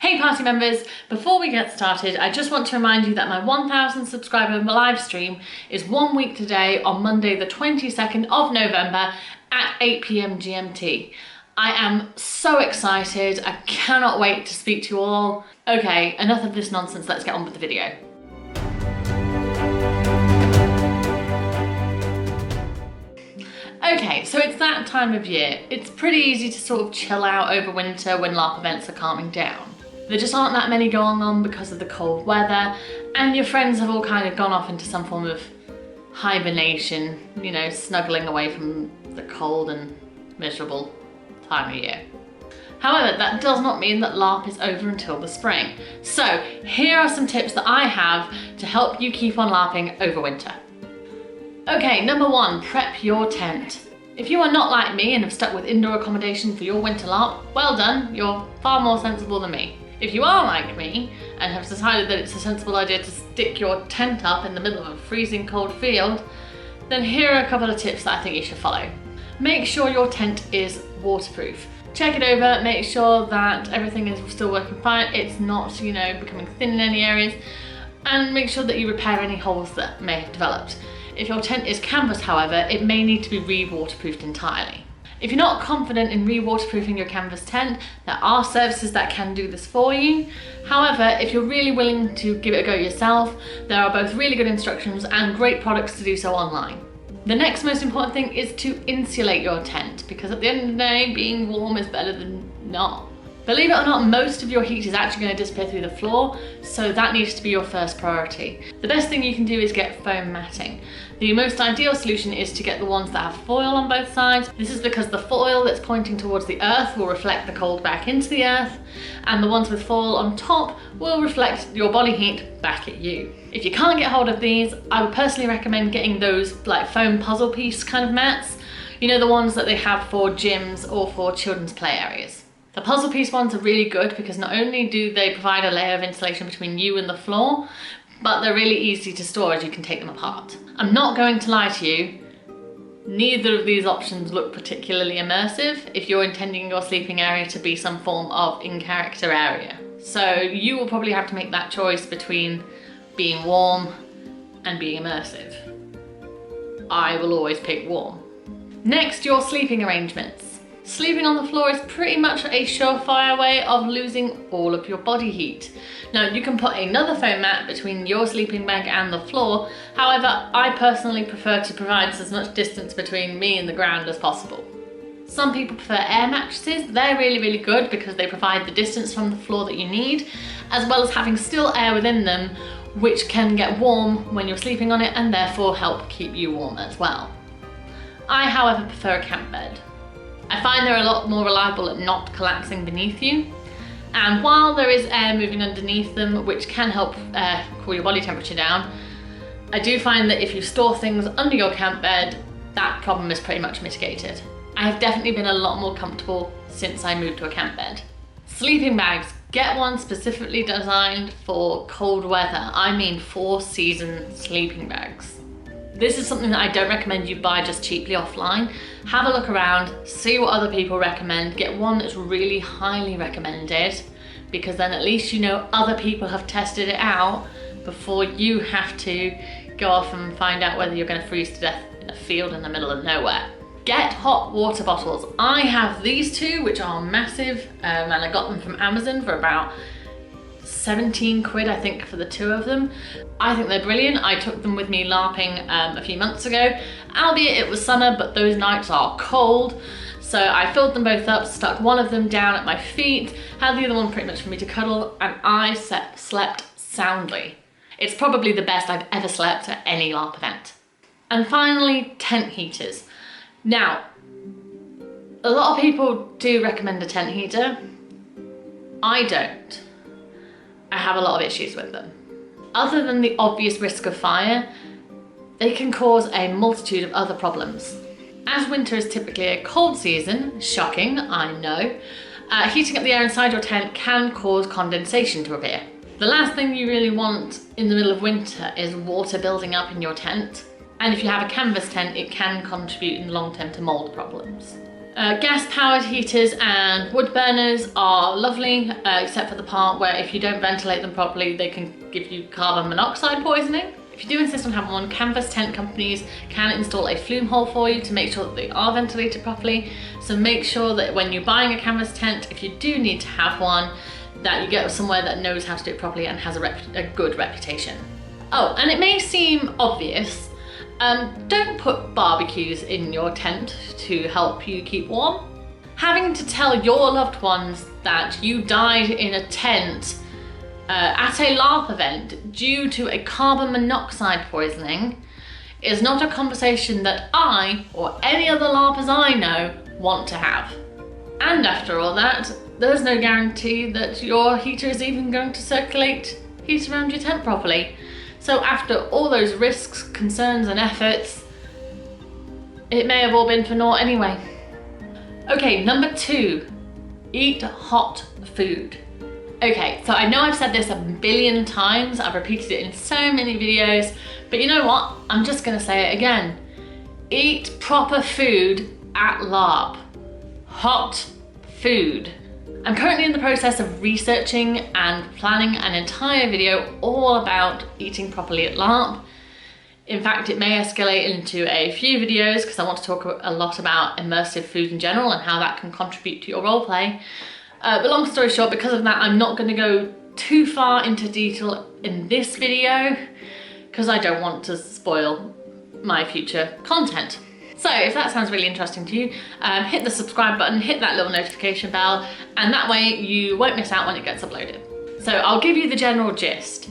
Hey party members, before we get started, I just want to remind you that my 1000 subscriber live stream is 1 week today on Monday the 22nd of November at 8 PM GMT. I am so excited, I cannot wait to speak to you all. Okay, enough of this nonsense, let's get on with the video. Okay, so it's that time of year. It's pretty easy to sort of chill out over winter when LARP events are calming down. There just aren't that many going on because of the cold weather, and your friends have all kind of gone off into some form of hibernation, you know, snuggling away from the cold and miserable time of year. However, that does not mean that LARP is over until the spring. So here are some tips that I have to help you keep on LARPing over winter. Okay, number 1, prep your tent. If you are not like me and have stuck with indoor accommodation for your winter LARP, well done, you're far more sensible than me. If you are like me and have decided that it's a sensible idea to stick your tent up in the middle of a freezing cold field, then here are a couple of tips that I think you should follow. Make sure your tent is waterproof. Check it over, make sure that everything is still working fine, it's not, you know, becoming thin in any areas, and make sure that you repair any holes that may have developed. If your tent is canvas, however, it may need to be re-waterproofed entirely. If you're not confident in re-waterproofing your canvas tent, there are services that can do this for you. However, if you're really willing to give it a go yourself, there are both really good instructions and great products to do so online. The next most important thing is to insulate your tent, because at the end of the day, being warm is better than not. Believe it or not, most of your heat is actually going to disappear through the floor, so that needs to be your first priority. The best thing you can do is get foam matting. The most ideal solution is to get the ones that have foil on both sides. This is because the foil that's pointing towards the earth will reflect the cold back into the earth, and the ones with foil on top will reflect your body heat back at you. If you can't get hold of these, I would personally recommend getting those like foam puzzle piece kind of mats. You know, the ones that they have for gyms or for children's play areas. The puzzle piece ones are really good because not only do they provide a layer of insulation between you and the floor, but they're really easy to store as you can take them apart. I'm not going to lie to you, neither of these options look particularly immersive if you're intending your sleeping area to be some form of in-character area. So you will probably have to make that choice between being warm and being immersive. I will always pick warm. Next, your sleeping arrangements. Sleeping on the floor is pretty much a surefire way of losing all of your body heat. Now, you can put another foam mat between your sleeping bag and the floor. However, I personally prefer to provide as much distance between me and the ground as possible. Some people prefer air mattresses. They're really good because they provide the distance from the floor that you need, as well as having still air within them, which can get warm when you're sleeping on it and therefore help keep you warm as well. I, however, prefer a camp bed. I find they're a lot more reliable at not collapsing beneath you. And while there is air moving underneath them, which can help cool your body temperature down, I do find that if you store things under your camp bed, that problem is pretty much mitigated. I have definitely been a lot more comfortable since I moved to a camp bed. Sleeping bags. Get one specifically designed for cold weather. I mean 4-season sleeping bags. This is something that I don't recommend you buy just cheaply offline. Have a look around, see what other people recommend, get one that's really highly recommended, because then at least you know other people have tested it out before you have to go off and find out whether you're going to freeze to death in a field in the middle of nowhere. Get hot water bottles. I have these two, which are massive, and I got them from Amazon for about 17 quid, I think, for the 2 of them. I think they're brilliant. I took them with me LARPing a few months ago, albeit it was summer, but those nights are cold. So I filled them both up, stuck one of them down at my feet, had the other one pretty much for me to cuddle, and I slept soundly. It's probably the best I've ever slept at any LARP event. And finally, tent heaters. Now, a lot of people do recommend a tent heater. I don't. I have a lot of issues with them. Other than the obvious risk of fire, they can cause a multitude of other problems. As winter is typically a cold season, shocking, I know, heating up the air inside your tent can cause condensation to appear. The last thing you really want in the middle of winter is water building up in your tent. And if you have a canvas tent, it can contribute in the long term to mold problems. Gas-powered heaters and wood burners are lovely, except for the part where if you don't ventilate them properly, they can give you carbon monoxide poisoning. If you do insist on having one, canvas tent companies can install a flume hole for you to make sure that they are ventilated properly. So make sure that when you're buying a canvas tent, if you do need to have one, that you get somewhere that knows how to do it properly and has a good reputation. Oh, and it may seem obvious, don't put barbecues in your tent to help you keep warm. Having to tell your loved ones that you died in a tent at a LARP event due to a carbon monoxide poisoning is not a conversation that I or any other LARPers I know want to have. And after all that, there's no guarantee that your heater is even going to circulate heat around your tent properly. So after all those risks, concerns and efforts, it may have all been for naught anyway. Okay, number 2, eat hot food. Okay, so I know I've said this a billion times, I've repeated it in so many videos, but you know what? I'm just gonna say it again. Eat proper food at LARP. Hot food. I'm currently in the process of researching and planning an entire video all about eating properly at LARP. In fact, it may escalate into a few videos because I want to talk a lot about immersive food in general and how that can contribute to your roleplay. But long story short, because of that, I'm not going to go too far into detail in this video because I don't want to spoil my future content. So if that sounds really interesting to you, hit the subscribe button, hit that little notification bell, and that way you won't miss out when it gets uploaded. So I'll give you the general gist.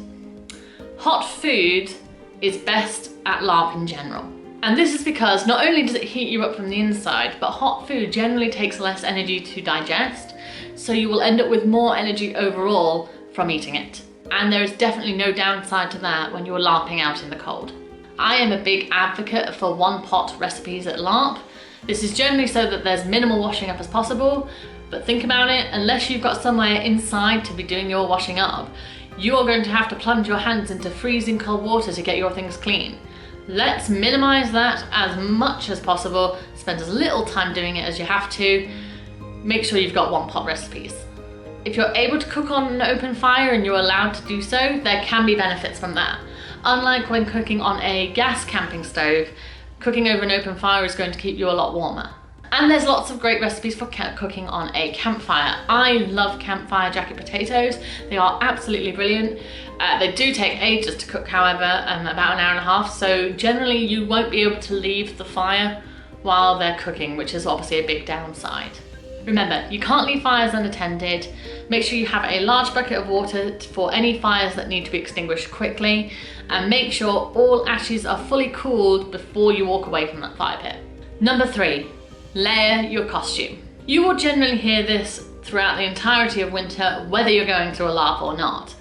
Hot food is best at LARP in general. And this is because not only does it heat you up from the inside, but hot food generally takes less energy to digest, so you will end up with more energy overall from eating it. And there is definitely no downside to that when you're LARPing out in the cold. I am a big advocate for one pot recipes at LARP. This is generally so that there's minimal washing up as possible, but think about it, unless you've got somewhere inside to be doing your washing up, you are going to have to plunge your hands into freezing cold water to get your things clean. Let's minimize that as much as possible, spend as little time doing it as you have to, make sure you've got one pot recipes. If you're able to cook on an open fire and you're allowed to do so, there can be benefits from that. Unlike when cooking on a gas camping stove, cooking over an open fire is going to keep you a lot warmer. And there's lots of great recipes for cooking on a campfire. I love campfire jacket potatoes. They are absolutely brilliant. They do take ages to cook, however, about an hour and a half. So generally you won't be able to leave the fire while they're cooking, which is obviously a big downside. Remember, you can't leave fires unattended. Make sure you have a large bucket of water for any fires that need to be extinguished quickly, and make sure all ashes are fully cooled before you walk away from that fire pit. Number 3, layer your costume. You will generally hear this throughout the entirety of winter, whether you're going to a LARP or not.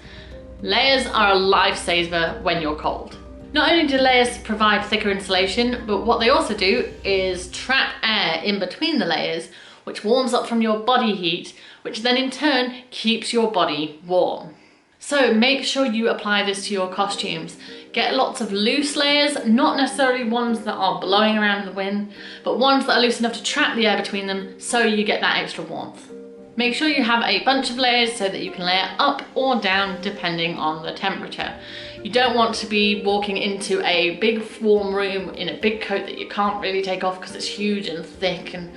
Layers are a lifesaver when you're cold. Not only do layers provide thicker insulation, but what they also do is trap air in between the layers, which warms up from your body heat, which then in turn keeps your body warm. So make sure you apply this to your costumes. Get lots of loose layers, not necessarily ones that are blowing around in the wind, but ones that are loose enough to trap the air between them so you get that extra warmth. Make sure you have a bunch of layers so that you can layer up or down depending on the temperature. You don't want to be walking into a big warm room in a big coat that you can't really take off because it's huge and thick and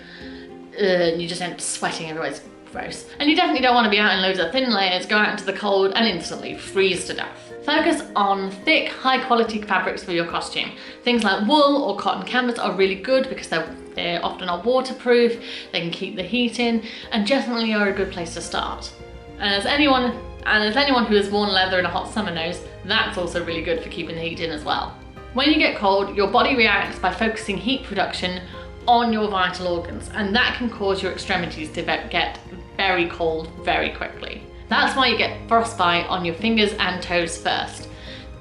you just end up sweating everywhere. It's gross. And you definitely don't want to be out in loads of thin layers, go out into the cold and instantly freeze to death. Focus on thick, high quality fabrics for your costume. Things like wool or cotton canvas are really good because they often are waterproof, they can keep the heat in, and definitely are a good place to start. And as anyone who has worn leather in a hot summer knows, that's also really good for keeping the heat in as well. When you get cold, your body reacts by focusing heat production on your vital organs, and that can cause your extremities to get very cold very quickly. That's why you get frostbite on your fingers and toes first.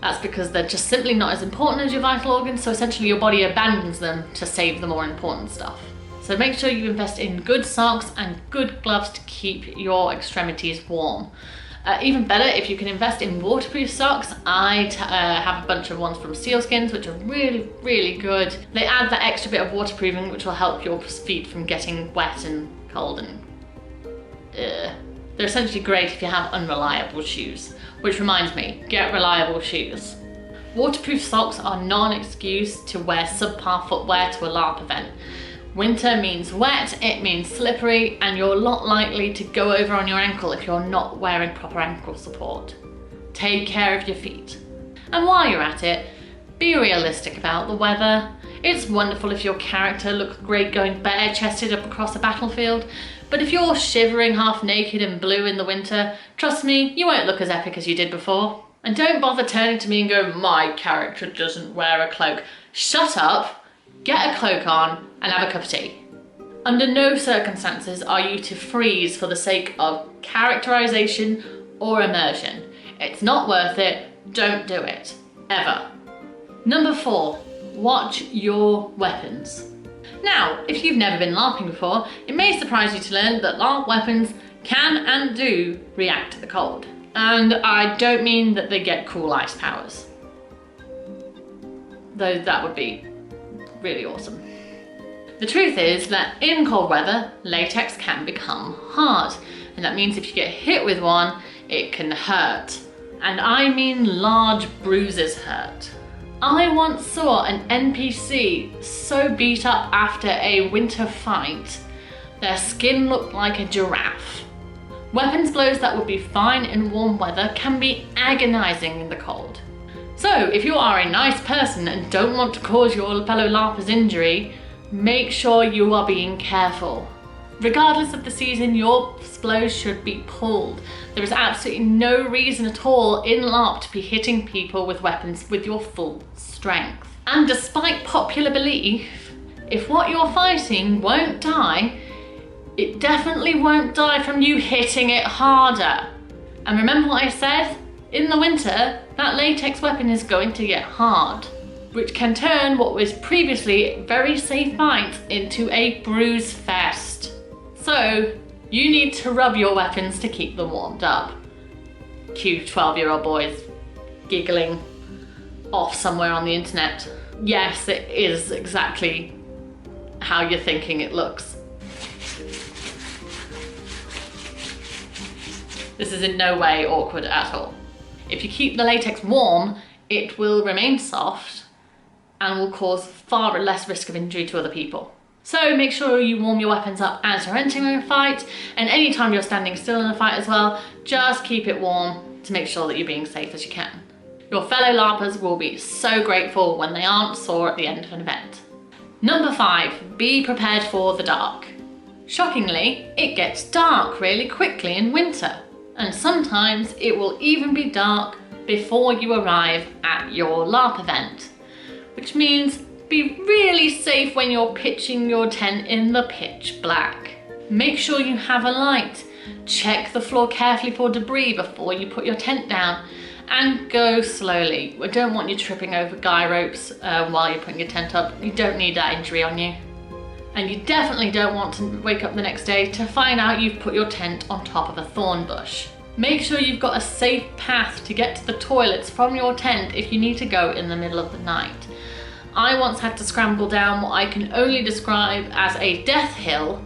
That's because they're just simply not as important as your vital organs, so essentially your body abandons them to save the more important stuff. So make sure you invest in good socks and good gloves to keep your extremities warm. Even better if you can invest in waterproof socks. I have a bunch of ones from Sealskins, which are really, really good. They add that extra bit of waterproofing, which will help your feet from getting wet and cold and they're essentially great if you have unreliable shoes. Which reminds me, get reliable shoes. Waterproof socks are not an excuse to wear subpar footwear to a LARP event. Winter means wet, it means slippery, and you're a lot likely to go over on your ankle if you're not wearing proper ankle support. Take care of your feet. And while you're at it, be realistic about the weather. It's wonderful if your character looks great going bare-chested up across a battlefield, but if you're shivering half naked and blue in the winter, trust me, you won't look as epic as you did before. And don't bother turning to me and go, my character doesn't wear a cloak. Shut up, get a cloak on, and have a cup of tea. Under no circumstances are you to freeze for the sake of characterization or immersion. It's not worth it, don't do it, ever. Number 4, watch your weapons. Now, if you've never been LARPing before, it may surprise you to learn that LARP weapons can and do react to the cold. And I don't mean that they get cool ice powers, though that would be really awesome. The truth is that in cold weather, latex can become hard, and that means if you get hit with one, it can hurt. And I mean large bruises hurt. I once saw an NPC so beat up after a winter fight, their skin looked like a giraffe. Weapons blows that would be fine in warm weather can be agonizing in the cold. So if you are a nice person and don't want to cause your fellow LARPers injury, make sure you are being careful. Regardless of the season, your blows should be pulled. There is absolutely no reason at all in LARP to be hitting people with weapons with your full strength. And despite popular belief, if what you're fighting won't die, it definitely won't die from you hitting it harder. And remember what I said? In the winter, that latex weapon is going to get hard, which can turn what was previously very safe fights into a bruise fest. So, you need to rub your weapons to keep them warmed up. Cute 12-year-old boys giggling off somewhere on the internet. Yes, it is exactly how you're thinking it looks. This is in no way awkward at all. If you keep the latex warm, it will remain soft and will cause far less risk of injury to other people. So make sure you warm your weapons up as you're entering a fight, and anytime you're standing still in a fight as well, just keep it warm to make sure that you're being safe as you can. Your fellow LARPers will be so grateful when they aren't sore at the end of an event. Number 5, be prepared for the dark. Shockingly, it gets dark really quickly in winter, and sometimes it will even be dark before you arrive at your LARP event, which means be really safe when you're pitching your tent in the pitch black. Make sure you have a light. Check the floor carefully for debris before you put your tent down, and go slowly. We don't want you tripping over guy ropes while you're putting your tent up. You don't need that injury on you. And you definitely don't want to wake up the next day to find out you've put your tent on top of a thorn bush. Make sure you've got a safe path to get to the toilets from your tent if you need to go in the middle of the night. I once had to scramble down what I can only describe as a death hill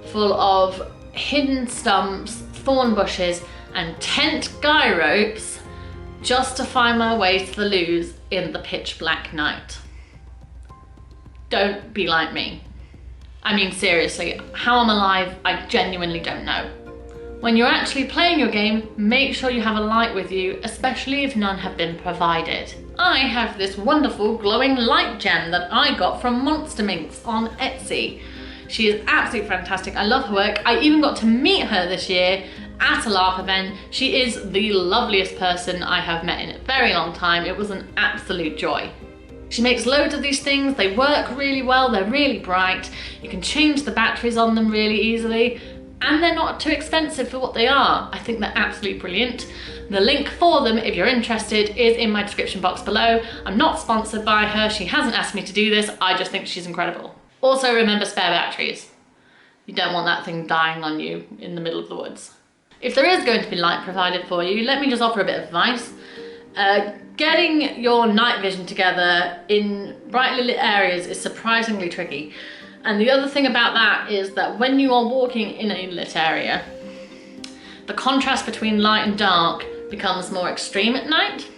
full of hidden stumps, thorn bushes, and tent guy ropes just to find my way to the loos in the pitch black night. Don't be like me. I mean, seriously, how I'm alive, I genuinely don't know. When you're actually playing your game, make sure you have a light with you, especially if none have been provided. I have this wonderful glowing light gem that I got from Monster Minx on Etsy. She is absolutely fantastic. I love her work. I even got to meet her this year at a LARP event. She is the loveliest person I have met in a very long time. It was an absolute joy. She makes loads of these things. They work really well. They're really bright. You can change the batteries on them really easily. And they're not too expensive for what they are. I think they're absolutely brilliant. The link for them, if you're interested, is in my description box below. I'm not sponsored by her. She hasn't asked me to do this. I just think she's incredible. Also, remember spare batteries. You don't want that thing dying on you in the middle of the woods. If there is going to be light provided for you, let me just offer a bit of advice. Getting your night vision together in brightly lit areas is surprisingly tricky. And the other thing about that is that when you are walking in a lit area, the contrast between light and dark becomes more extreme at night,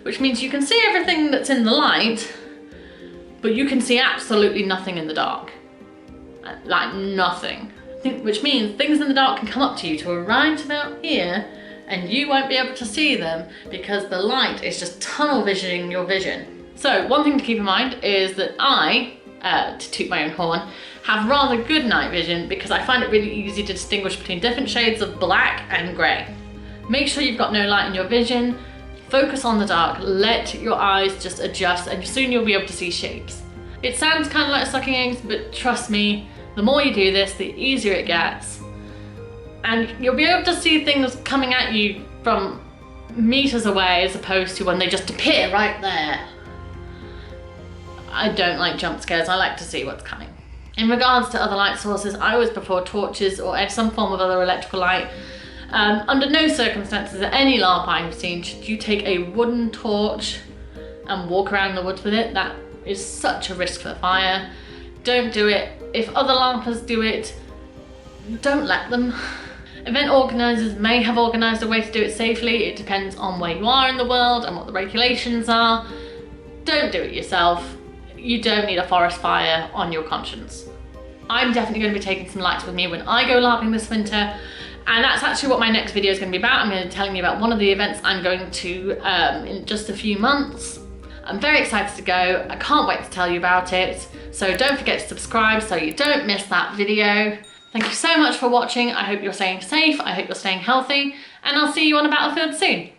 which means you can see everything that's in the light, but you can see absolutely nothing in the dark. Like nothing. Which means things in the dark can come up to you to arrive to about here, and you won't be able to see them because the light is just tunnel visioning your vision. So one thing to keep in mind is that I, to toot my own horn, have rather good night vision because I find it really easy to distinguish between different shades of black and grey. Make sure you've got no light in your vision, focus on the dark, let your eyes just adjust, and soon you'll be able to see shapes. It sounds kind of like sucking eggs, but trust me, the more you do this, the easier it gets. And you'll be able to see things coming at you from meters away as opposed to when they just appear right there. I don't like jump scares, I like to see what's coming. In regards to other light sources, I always prefer torches or some form of other electrical light. Under no circumstances at any LARP I've seen should you take a wooden torch and walk around the woods with it. That is such a risk for fire. Don't do it. If other LARPers do it, don't let them. Event organisers may have organised a way to do it safely. It depends on where you are in the world and what the regulations are. Don't do it yourself. You don't need a forest fire on your conscience. I'm definitely going to be taking some lights with me when I go LARPing this winter, and that's actually what my next video is going to be about. I'm going to be telling you about one of the events I'm going to in just a few months. I'm very excited to go. I can't wait to tell you about it. So don't forget to subscribe so you don't miss that video. Thank you so much for watching. I hope you're staying safe. I hope you're staying healthy, and I'll see you on a battlefield soon.